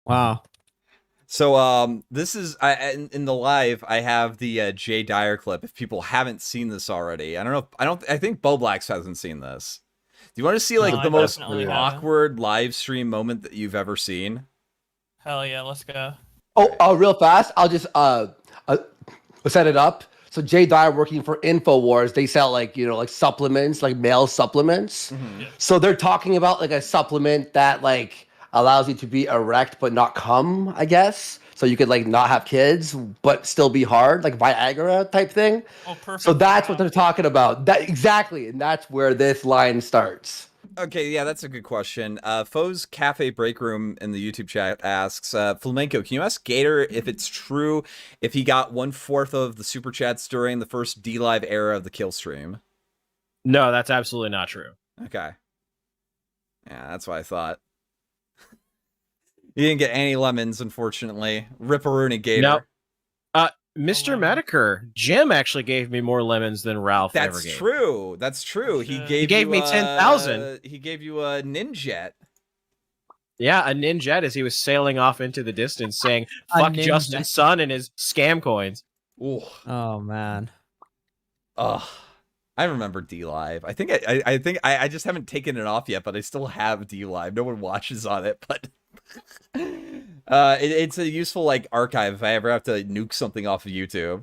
Wow. So this is in the live. I have the Jay Dyer clip. If people haven't seen this already, I don't know. I think Bo Blacks hasn't seen this. Do you want to see No, like I the most definitely haven't. awkward live stream moment that you've ever seen? Hell yeah, let's go. Oh, real fast. I'll just set it up. So Jay Dyer working for InfoWars, they sell like like supplements, like male supplements. Mm-hmm. So they're talking about like a supplement that like allows you to be erect but not come, I guess. So you could like not have kids but still be hard, like Viagra type thing. Oh, perfect. So that's what they're talking about. That exactly, and that's where this line starts. Okay, yeah, that's a good question. Foe's Cafe Break Room in the YouTube chat asks, Flamenco, can you ask Gator if it's true if he got 1/4 of the super chats during the first D-Live era of the kill stream? No, that's absolutely not true. Okay. Yeah, that's what I thought. You didn't get any lemons, unfortunately. Ripperoonie Gator. No. Mr. Medicare, Jim actually gave me more lemons than Ralph ever gave. That's true. That's true. He gave me 10,000. He gave you a Ninjet. Yeah, a Ninjet as he was sailing off into the distance saying, fuck Justin's son and his scam coins. Ooh. Oh, man. Ugh. I remember D-Live. I think I just haven't taken it off yet, but I still have D-Live. No one watches on it, but it's a useful like archive if I ever have to nuke something off of YouTube.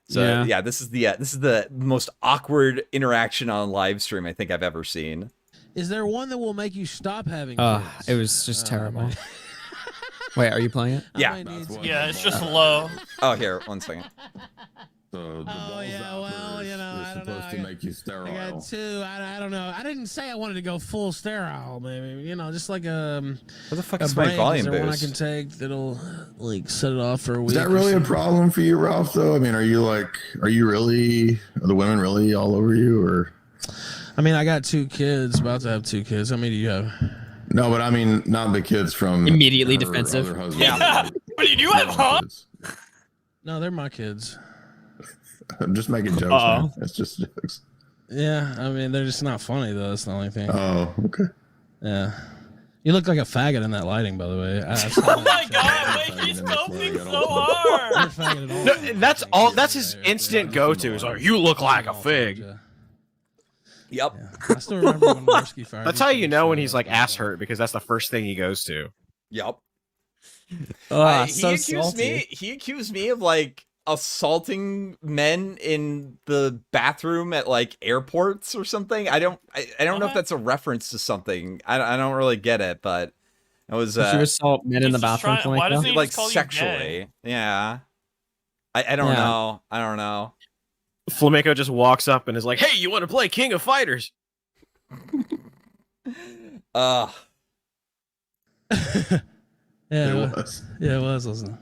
So yeah, this is the most awkward interaction on live stream I think I've ever seen. Is there one that will make you stop having kids? It was just terrible. Wait, are you playing it? Yeah. Yeah, it's just low. Oh, here, one second. So well, I don't know. To make you sterile. I got two. I don't know. I didn't say I wanted to go full sterile, maybe. Just like what the fuck a is my break. volume Is there one I boost? can take that'll like set it off for a week? Is that really a problem for you, Ralph? Though, I mean, are the women really all over you, or? I mean, I got 2 kids. About to have 2 kids. How many do you have? No, but I mean, not the kids from Immediately her defensive. other husband. Yeah. What do you have, huh? No, they're my kids. I'm just making jokes. Man. It's just jokes. Yeah, I mean, they're just not funny though. That's the only thing. Oh, okay. Yeah. You look like a faggot in that lighting, by the way. Oh my god, wait, he's coping so hard. No, that's his instant go-to. Is like, you look like a fig. Yep. Yeah. I still remember when Marsky fired. That's how you know when he's like ass hurt because that's the first thing he goes to. Yep. He accused me of like assaulting men in the bathroom at like airports or something. I don't know if that's a reference to something. I don't really get it, but it was you assault men in the bathroom why does he like just call you sexually. gay? Yeah. I don't know. I don't know. Flamenco just walks up and is like, hey, you want to play King of Fighters? Yeah, It was. Yeah, it was, wasn't it?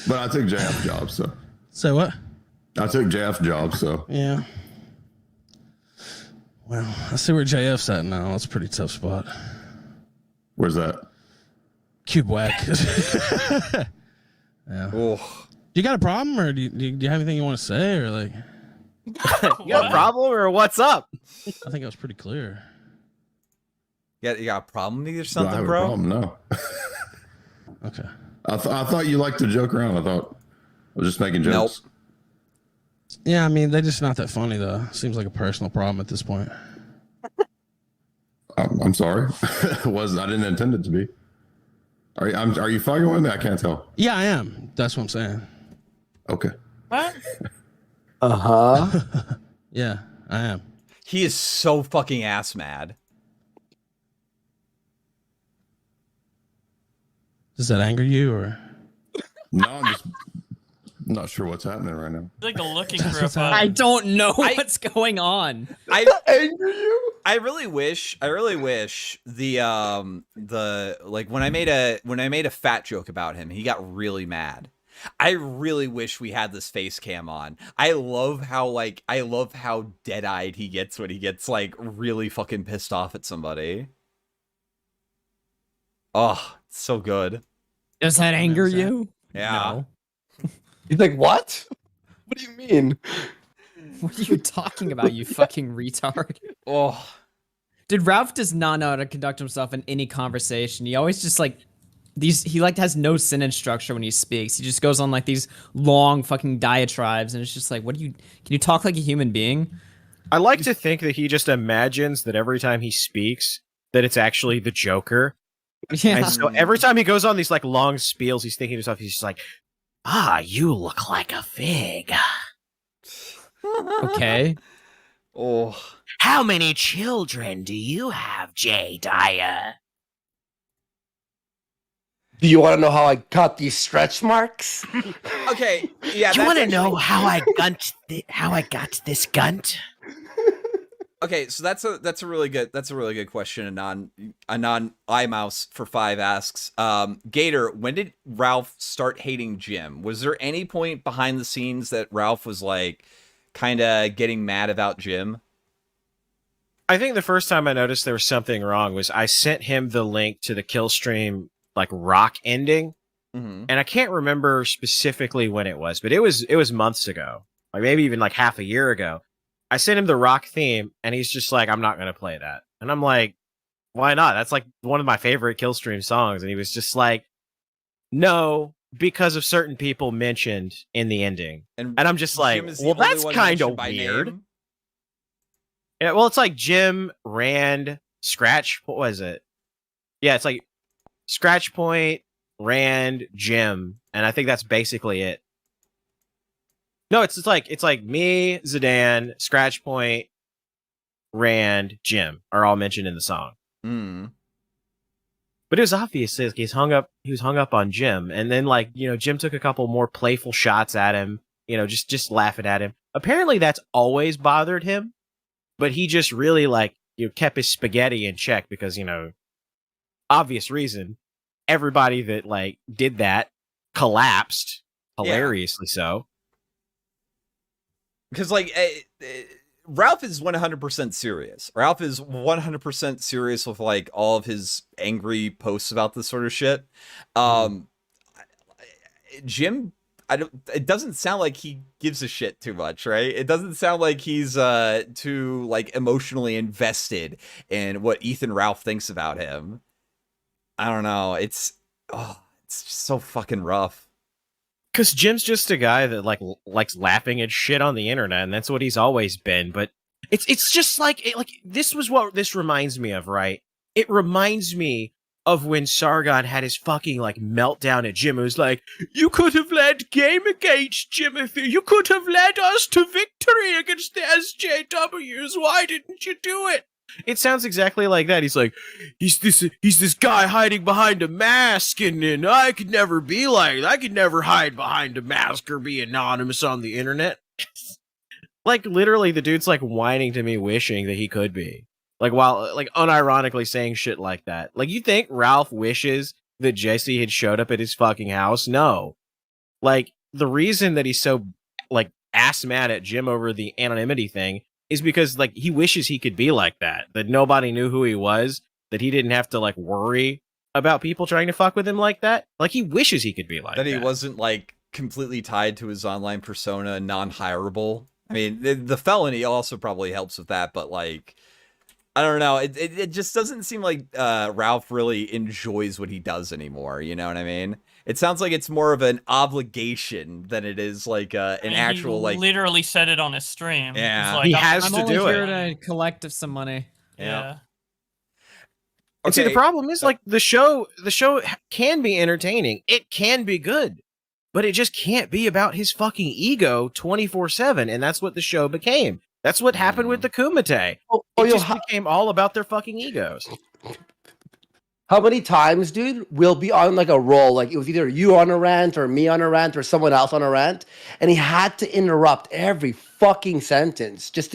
But I took JF's job, so. So what? I took JF's job, so. Yeah. Well, I see where JF's at now. That's a pretty tough spot. Where's that? Cube whack. Yeah. Oh. You got a problem, or do you have anything you want to say, or like? You got a problem or what's up? I think it was pretty clear. You got a problem or Do I something, have bro? a problem? No. Okay. I thought you liked to joke around. I thought I was just making jokes. Yeah, I mean, they're just not that funny though. Seems like a personal problem at this point. I'm sorry. I didn't intend it to be. Are you fucking with me? I can't tell. Yeah, I am. That's what I'm saying. Okay. What? Yeah, I am. He is so fucking ass mad. Does that anger you, or? No, I'm just not sure what's happening right now. He's like looking for a I phone. don't know what's going on. I Anger you? I really wish the like when I made a fat joke about him, he got really mad. I really wish we had this face cam on. I love how dead-eyed he gets when he gets like really fucking pissed off at somebody. Oh, it's so good. Does that anger you? Yeah. No. He's like, what? What do you mean? What are you talking about, you fucking retard? Oh. Dude, Ralph does not know how to conduct himself in any conversation. He always just like he like has no sentence structure when he speaks. He just goes on like these long fucking diatribes, and it's just like, can you talk like a human being? I like to think that he just imagines that every time he speaks, that it's actually the Joker. Yeah. And so every time he goes on these like long spiels, he's thinking to himself, he's just like, you look like a fig. Okay. Oh, How many children do you have, Jay Dyer? Do you want to know how I got these stretch marks? okay. Yeah. Do you want to that's know actually- how I got this gunt? Okay, so that's a really good question. A non iMouse for 5 asks, Gator, when did Ralph start hating Jim? Was there any point behind the scenes that Ralph was like kind of getting mad about Jim? I think the first time I noticed there was something wrong was I sent him the link to the Killstream like rock ending, and I can't remember specifically when it was, but it was months ago, like maybe even like half a year ago. I sent him the rock theme, and he's just like, I'm not going to play that. And I'm like, why not? That's like one of my favorite Killstream songs. And he was just like, no, because of certain people mentioned in the ending. And I'm just like, well, that's kind of weird. Name? Yeah, well, it's like Jim, Rand, Scratch. What was it? Yeah, it's like Scratch Point, Rand, Jim. And I think that's basically it. No, it's like me, Zidane, Scratch Point, Rand, Jim are all mentioned in the song. But it was obvious like he was hung up on Jim, and then like, you know, Jim took a couple more playful shots at him, you know, just laughing at him. Apparently that's always bothered him, but he just really like, you know, kept his spaghetti in check because, you know, obvious reason, everybody that like did that collapsed, hilariously so. Because, like, Ralph is 100% serious. Ralph is 100% serious with, like, all of his angry posts about this sort of shit. Jim, it doesn't sound like he gives a shit too much, right? It doesn't sound like he's too, like, emotionally invested in what Ethan Ralph thinks about him. I don't know. It's just so fucking rough. Because Jim's just a guy that like likes laughing at shit on the internet, and that's what he's always been. But it's just like this was what this reminds me of, right? It reminds me of when Sargon had his fucking like meltdown at Jim. It was like, you could have led Gamergate, Jimothy. You could have led us to victory against the SJWs. Why didn't you do it? It sounds exactly like that. He's like, he's this guy hiding behind a mask, and I could never be like, I could never hide behind a mask or be anonymous on the internet. Like literally, the dude's like whining to me, wishing that he could be like, while like unironically saying shit like that. Like, you think Ralph wishes that Jesse had showed up at his fucking house? No. Like, the reason that he's so like ass mad at Jim over the anonymity thing is because like he wishes he could be like that nobody knew who he was, that he didn't have to like worry about people trying to fuck with him like that. Like, he wishes he could be like that. That he wasn't like completely tied to his online persona, non-hireable. I mean, the felony also probably helps with that, but like, I don't know. It just doesn't seem like Ralph really enjoys what he does anymore. You know what I mean? It sounds like it's more of an obligation than it is like an actual like. Literally said it on his stream. Yeah, like, he has I'm to only do here it. to collect some money. Yeah. And see, the problem is like the show can be entertaining. It can be good, but it just can't be about his fucking ego 24/7. And that's what the show became. That's what happened with the Kumite. It just became all about their fucking egos. How many times, dude, we'll be on like a roll, like it was either you on a rant or me on a rant or someone else on a rant, and he had to interrupt every fucking sentence just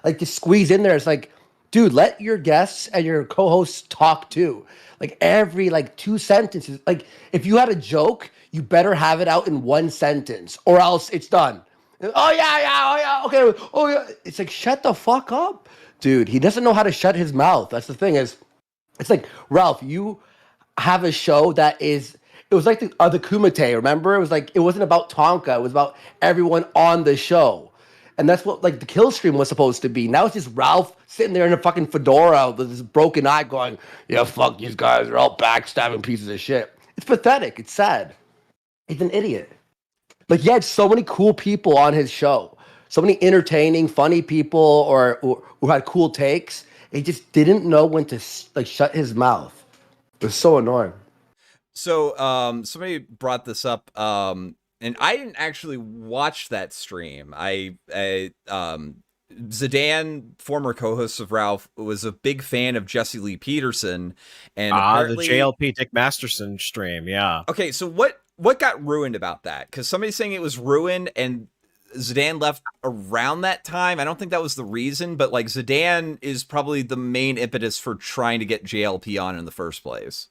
to squeeze in there. It's like, dude, let your guests and your co-hosts talk too. Like every like 2 sentences. Like if you had a joke, you better have it out in 1 sentence or else it's done. Oh yeah, okay, oh yeah. It's like, shut the fuck up, dude. He doesn't know how to shut his mouth. That's the thing is. It's like, Ralph, you have a show that is, it was like the Kumite, remember? It was like, it wasn't about Tonka. It was about everyone on the show. And that's what like the kill stream was supposed to be. Now it's just Ralph sitting there in a fucking fedora with this broken eye going, yeah, fuck these guys. They're all backstabbing pieces of shit. It's pathetic. It's sad. He's an idiot. Like he had so many cool people on his show, so many entertaining, funny people, or who had cool takes. He just didn't know when to like shut his mouth. It was so annoying. So, somebody brought this up, and I didn't actually watch that stream. Zidane, former co-host of Ralph, was a big fan of Jesse Lee Peterson, and apparently the JLP Dick Masterson stream, yeah. Okay, so what got ruined about that? Because somebody's saying it was ruined, and Zidane left around that time. I don't think that was the reason, but like Zidane is probably the main impetus for trying to get JLP on in the first place.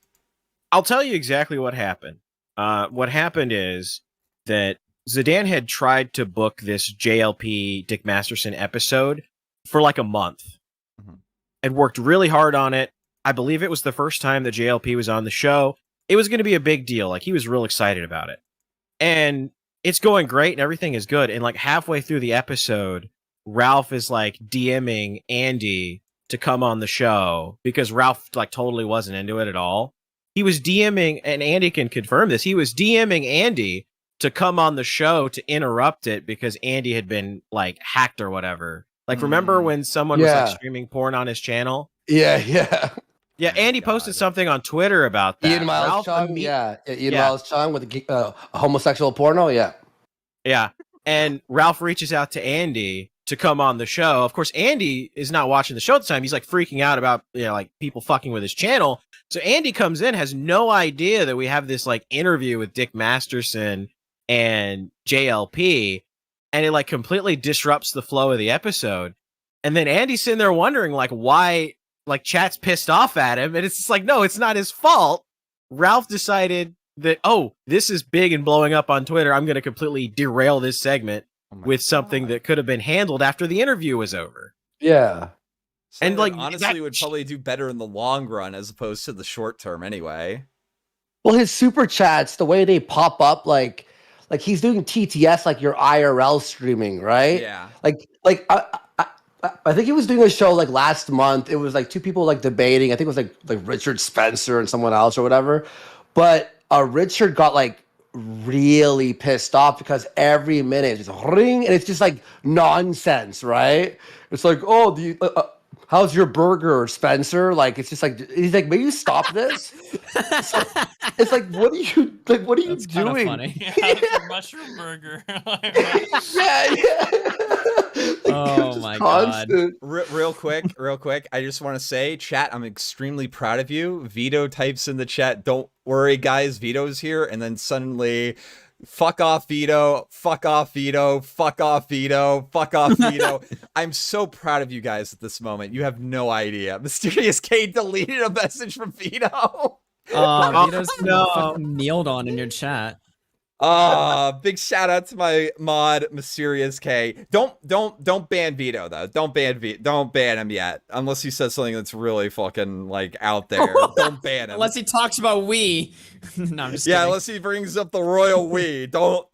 I'll tell you exactly what happened. What happened is that Zidane had tried to book this JLP Dick Masterson episode for like a month and worked really hard on it. I believe it was the first time that JLP was on the show. It was going to be a big deal. Like he was real excited about it. And it's going great and everything is good. And like halfway through the episode, Ralph is like DMing Andy to come on the show because Ralph like totally wasn't into it at all. He was DMing, and Andy can confirm this. He was DMing Andy to come on the show to interrupt it because Andy had been like hacked or whatever. Like, remember when someone was like streaming porn on his channel? Yeah. Yeah, Andy posted something on Twitter about that. Ian Miles Chung, Ian Miles Chung with a homosexual porno, Yeah, and Ralph reaches out to Andy to come on the show. Of course, Andy is not watching the show at the time. He's like freaking out about, like people fucking with his channel. So Andy comes in, has no idea that we have this like interview with Dick Masterson and JLP, and it like completely disrupts the flow of the episode. And then Andy's sitting there wondering like why like chat's pissed off at him, and it's just like, no, it's not his fault. Ralph decided that, oh, this is big and blowing up on Twitter. I'm going to completely derail this segment with something that could have been handled after the interview was over. Yeah. And like honestly would probably do better in the long run as opposed to the short term anyway. Well, his super chats, the way they pop up, like he's doing TTS, like your IRL streaming, right? Yeah. Like I think he was doing a show like last month. It was like two people like debating. I think it was like Richard Spencer and someone else or whatever. But Richard got like really pissed off because every minute it's just ring and it's just like nonsense, right? It's like, oh, do you, how's your burger, Spencer? Like it's just like he's like, maybe you stop this. It's like, what are you That's doing? Funny. How's your mushroom burger? Yeah. Oh my god. Real quick. I just want to say, chat, I'm extremely proud of you. Vito types in the chat, don't worry, guys, Vito's here. And then suddenly, fuck off, Vito. Fuck off, Vito. Fuck off, Vito. Fuck off, Vito. I'm so proud of you guys at this moment. You have no idea. Mysterious K deleted a message from Vito. Vito's fucking kneeled on in your chat. Big shout out to my mod Mysterious K. Don't ban Vito though. Don't ban him yet. Unless he says something that's really fucking like out there. Don't ban him. Unless he talks about we. No, I'm just kidding. Unless he brings up the royal we. Don't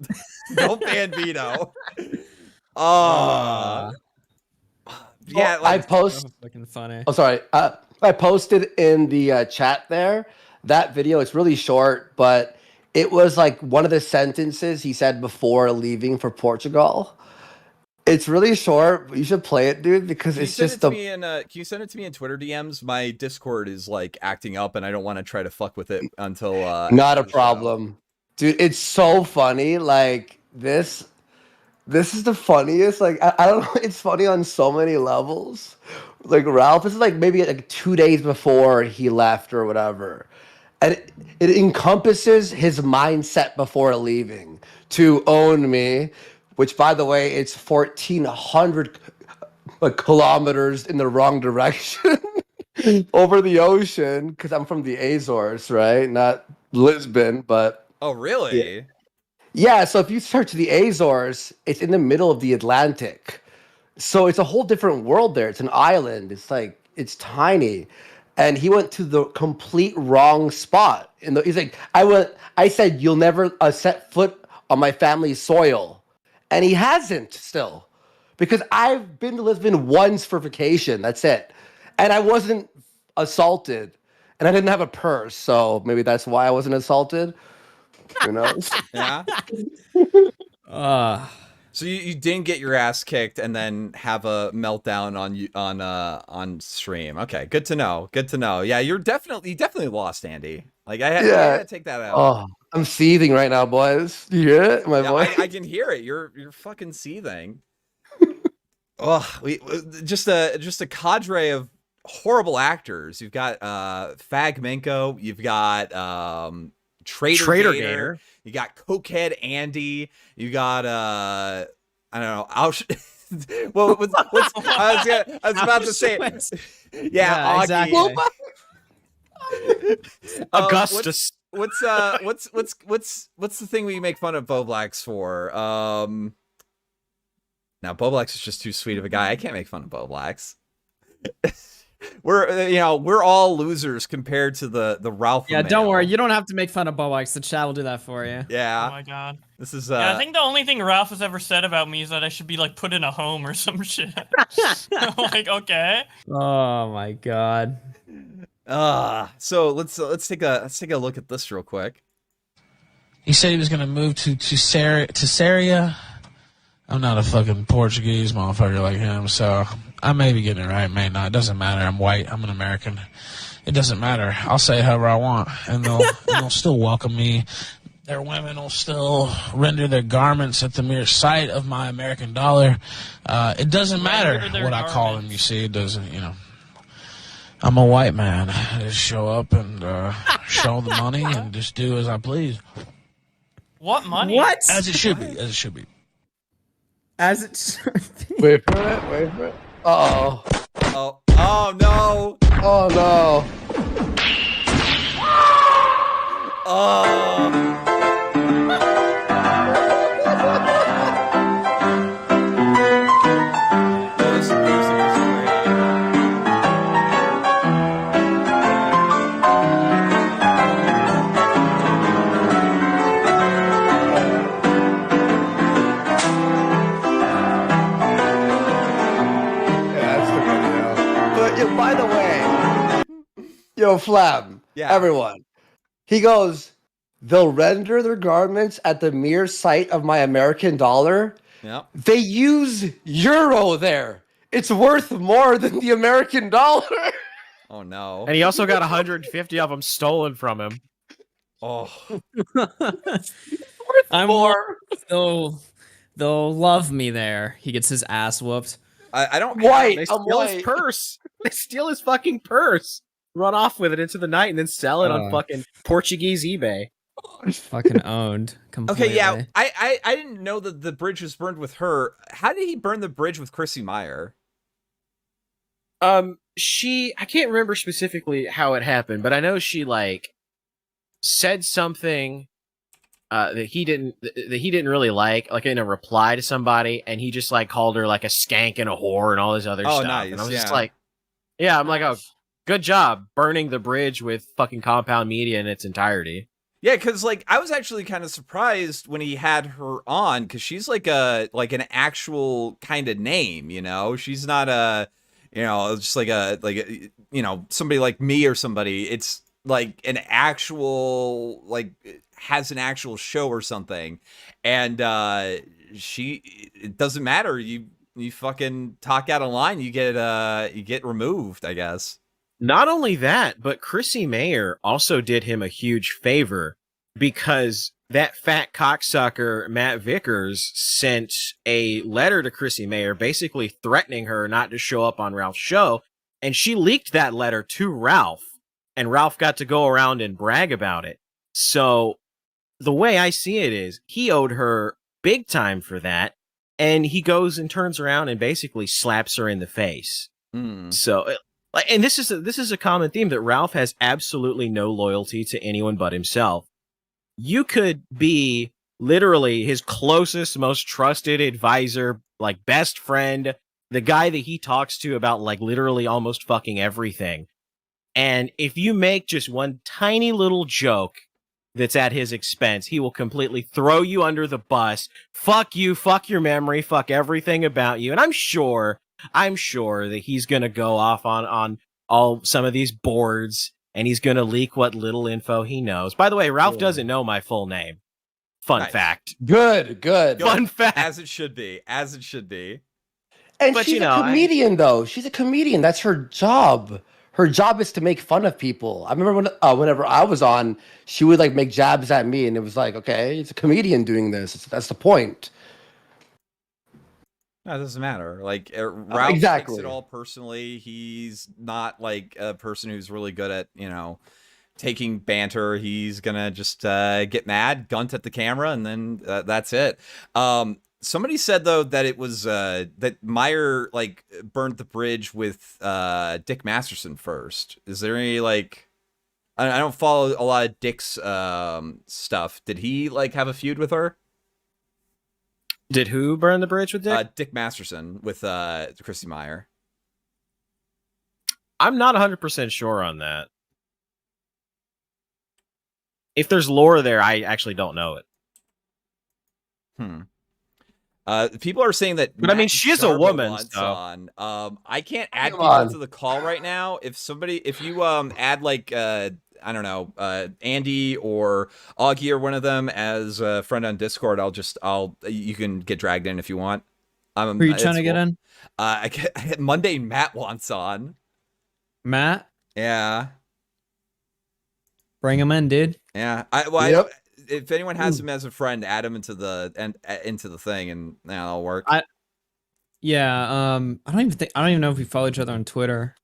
ban Vito. Yeah, I post. Fucking funny. Oh, sorry. I posted in the chat there that video. It's really short, but it was like one of the sentences he said before leaving for Portugal. It's really short, but you should play it, dude, because it's just can you send it to me in Twitter DMs? My Discord is like acting up, and I don't want to try to fuck with it until. Not a problem, dude. It's so funny. Like this is the funniest. Like I don't know. It's funny on so many levels. Like Ralph, this is like maybe like 2 days before he left or whatever. And it encompasses his mindset before leaving to own me, which, by the way, it's 1,400 kilometers in the wrong direction over the ocean because I'm from the Azores, right? Not Lisbon, but... Oh, really? Yeah, so if you search the Azores, it's in the middle of the Atlantic. So it's a whole different world there. It's an island. It's tiny. And he went to the complete wrong spot. He's like, I said, you'll never set foot on my family's soil. And he hasn't still. Because I've been to Lisbon once for vacation. That's it. And I wasn't assaulted. and I didn't have a purse, so maybe that's why I wasn't assaulted. Who knows? Yeah. Uh, So you didn't get your ass kicked and then have a meltdown on stream. Okay, good to know. Good to know. Yeah, you definitely lost, Andy. Like I had to take that out. Oh, I'm seething right now, boys. You hear it? My voice. I can hear it. You're fucking seething. Oh, just a cadre of horrible actors. You've got Mamenco. You've got Trader Gator. You got Cokehead Andy. You got I don't know. Well, what's I was about to say it. Yeah, exactly. Augustus. What's the thing we make fun of Boblax for? Now Boblax is just too sweet of a guy. I can't make fun of Boblax. We're all losers compared to the Ralph. Yeah, don't worry. You don't have to make fun of Bowax. The chat will do that for you. Yeah. Oh my god. This is. Yeah, I think the only thing Ralph has ever said about me is that I should be like put in a home or some shit. Like, okay. Oh my god. So let's take a look at this real quick. He said he was gonna move to Syria. I'm not a fucking Portuguese motherfucker like him, so I may be getting it right, may not. It doesn't matter. I'm white. I'm an American. It doesn't matter. I'll say however I want, and they'll still welcome me. Their women will still render their garments at the mere sight of my American dollar. It doesn't matter what I call them. You see, it doesn't. I'm a white man. I just show up and show the money and just do as I please. What money? What? As it should be. As it should be. As it. Wait for it. Wait for it. Uh-oh. Oh no. Oh no. Oh. This music is great. By the way, Flab, Yeah. everyone. He goes, they'll render their garments at the mere sight of my American dollar. Yep. They use euro there. It's worth more than the American dollar. Oh no. And he also got 150 of them stolen from him. Oh. I'm More. They'll love me there. He gets his ass whooped. I don't. White. They I'm steal his white. purse. They steal his fucking purse. Run off with it into the night and then sell it on fucking Portuguese eBay. Fucking owned. Completely. Okay, yeah. I didn't know that the bridge was burned with her. How did he burn the bridge with Chrissy Meyer? I can't remember specifically how it happened, but I know she like said something that he didn't really like in a reply to somebody, and he just like called her like a skank and a whore and all this other stuff. Nice, and I was just like, yeah, I'm like, oh, good job burning the bridge with fucking Compound Media in its entirety. Yeah, because like I was actually kind of surprised when he had her on, because she's like an actual kind of name, She's not just like a somebody like me or somebody. It's like an actual has an actual show or something, and it doesn't matter. You fucking talk out of line, you get removed, I guess. Not only that, but Chrissy Mayer also did him a huge favor, because that fat cocksucker Matt Vickers sent a letter to Chrissy Mayer basically threatening her not to show up on Ralph's show, and she leaked that letter to Ralph, and Ralph got to go around and brag about it. So the way I see it is he owed her big time for that, and he goes and turns around and basically slaps her in the face. So, and this is a common theme, that Ralph has absolutely no loyalty to anyone but himself. You could be literally his closest, most trusted advisor, like best friend, the guy that he talks to about like literally almost fucking everything. And if you make just one tiny little joke that's at his expense, he will completely throw you under the bus. Fuck you, fuck your memory, fuck everything about you. And I'm sure that he's going to go off on all some of these boards and he's gonna leak what little info he knows. By the way, Ralph doesn't know my full name. Fun Nice. fact. Good. Fun fact. As it should be. As it should be. And But, she's you know, a comedian, though. She's a comedian. That's her job. Her job is to make fun of people. I remember whenever I was on, she would like make jabs at me, and it was like, okay, it's a comedian doing this. That's the point. No, it doesn't matter. Like Ralph exactly. takes it all personally. He's not like a person who's really good at, taking banter. He's gonna just get mad, gunt at the camera, and then that's it. Somebody said though that it was that Meyer like burned the bridge with Dick Masterson first. Is there any like I don't follow a lot of Dick's stuff. Did he like have a feud with her? Did who burn the bridge with Dick? Dick Masterson with Christy Meyer. I'm not 100% sure on that. If there's lore there, I actually don't know it. People are saying that, but I mean, she is a woman. So. I can't add Come people on. to the call right now. If you add like I don't know, Andy or Augie or one of them as a friend on Discord, you can get dragged in if you want. Who are you trying to get in? I get Monday. Matt wants on. Matt, Yeah, bring him in, dude. yeah. If anyone has him as a friend, add him into the thing, and that'll work. Yeah. I don't even know if we follow each other on Twitter.